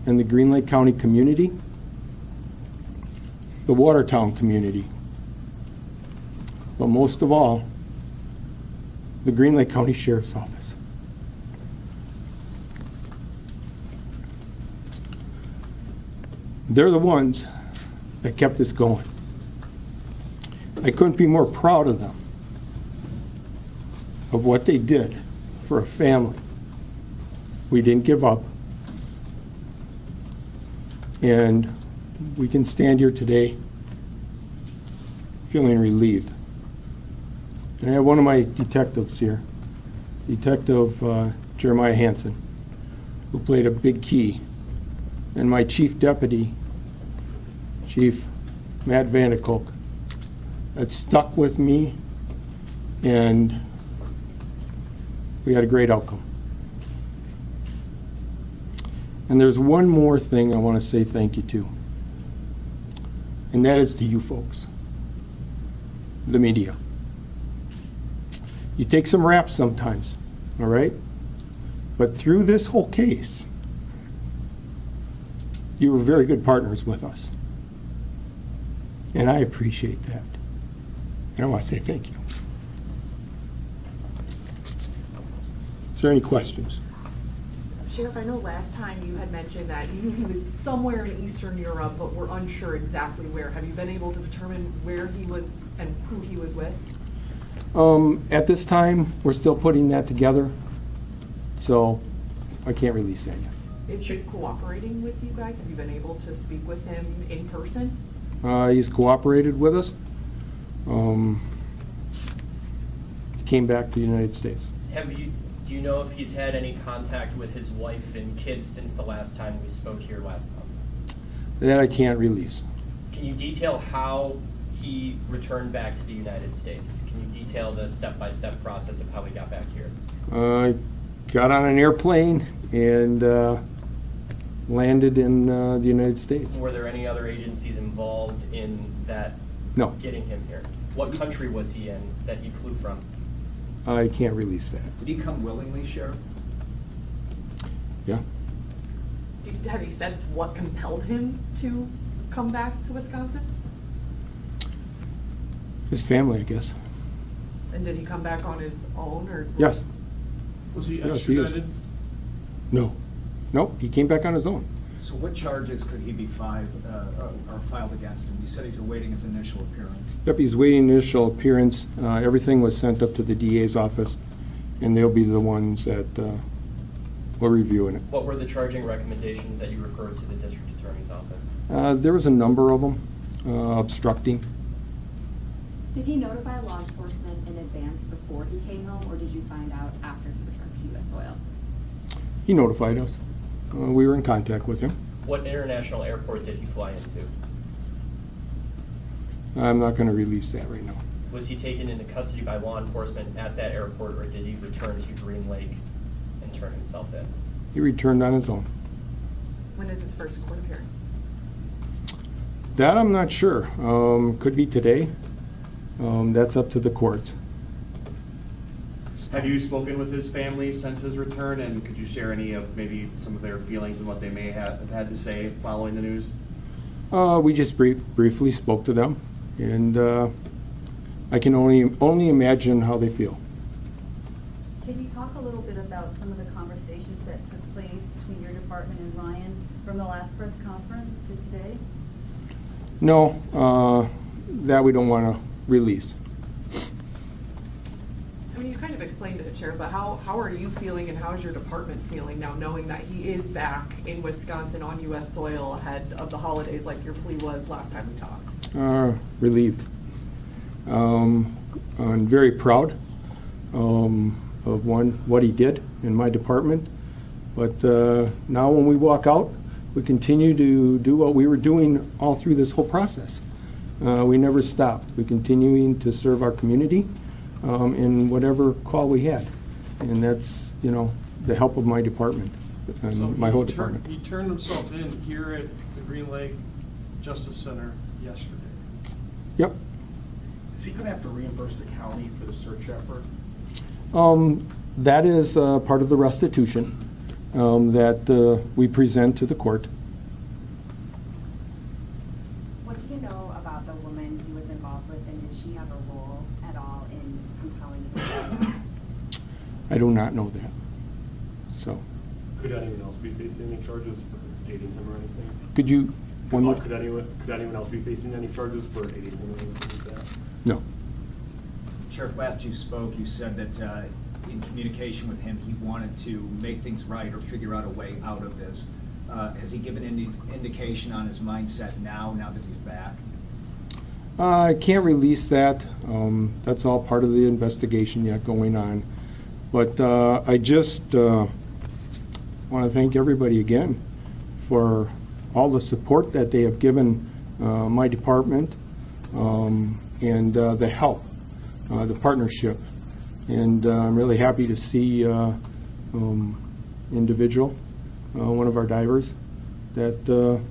and the Green Lake County community, the Watertown community, but most of all, the Green Lake County Sheriff's Office. They're the ones that kept this going. I couldn't be more proud of them, of what they did for a family. We didn't give up. And we can stand here today feeling relieved. And I have one of my detectives here, Detective Jeremiah Hansen, who played a big key, and my chief deputy, Chief Matt Vandekolk, that stuck with me, and we had a great outcome. And there's one more thing I want to say thank you to, and that is to you folks, the media. You take some raps sometimes, all right? But through this whole case, you were very good partners with us. And I appreciate that. And I want to say thank you. Is there any questions? Sheriff, I know last time you had mentioned that you knew he was somewhere in Eastern Europe, but were unsure exactly where. Have you been able to determine where he was and who he was with? At this time, we're still putting that together, so I can't release that yet. Is he cooperating with you guys? Have you been able to speak with him in person? He's cooperated with us. He came back to the United States. Do you know if he's had any contact with his wife and kids since the last time we spoke here last month? That I can't release. Can you detail how he returned back to the United States? Can you detail the step-by-step process of how he got back here? I got on an airplane and landed in the United States. Were there any other agencies involved in that? No. Getting him here? What country was he in that he flew from? I can't release that. Did he come willingly, Sheriff? Yeah. Have you said what compelled him to come back to Wisconsin? His family, I guess. And did he come back on his own, or? Yes. Was he Yes, he is. extradited? No. Nope, he came back on his own. So what charges could he be filed against him? You said he's awaiting his initial appearance. Yep, he's waiting initial appearance. Everything was sent up to the DA's office, and they'll be the ones that were reviewing it. What were the charging recommendations that you referred to the district attorney's office? There was a number of them. Obstructing. Did he notify law enforcement in advance before he came home, or did you find out after he returned to U.S. soil? He notified us. We were in contact with him. What international airport did he fly into? I'm not going to release that right now. Was he taken into custody by law enforcement at that airport, or did he return to Green Lake and turn himself in? He returned on his own. When is his first court appearance? That I'm not sure. Could be today. That's up to the courts. Have you spoken with his family since his return, and could you share any of maybe some of their feelings and what they may have had to say following the news? We just briefly spoke to them, and I can only imagine how they feel. Can you talk a little bit about some of the conversations that took place between your department and Ryan from the last press conference to today? No, that we don't want to release. I mean, you kind of explained it, Sheriff, but how are you feeling and how is your department feeling now knowing that he is back in Wisconsin on U.S. soil ahead of the holidays like your plea was last time we talked? Relieved. I'm very proud of what he did in my department. But now when we walk out, we continue to do what we were doing all through this whole process. We never stopped. We're continuing to serve our community in whatever call we had. And that's, the help of my department and So my whole department. He turned himself in here at the Green Lake Justice Center yesterday. Yep. Is he going to have to reimburse the county for the search effort? That is part of the restitution. that we present to the court. What do you know about the woman he was involved with, and did she have a role at all in compelling him? I do not know that. So, Could anyone else be facing any charges for aiding him or anything? could you, one more? Could anyone else be facing any charges for aiding him or anything like that? No. Sheriff, last you spoke, you said that in communication with him, he wanted to make things right or figure out a way out of this. Has he given any indication on his mindset now that he's back? I can't release that. That's all part of the investigation yet going on. But I just want to thank everybody again for all the support that they have given my department and the help, the partnership. And I'm really happy to see individual, one of our divers, that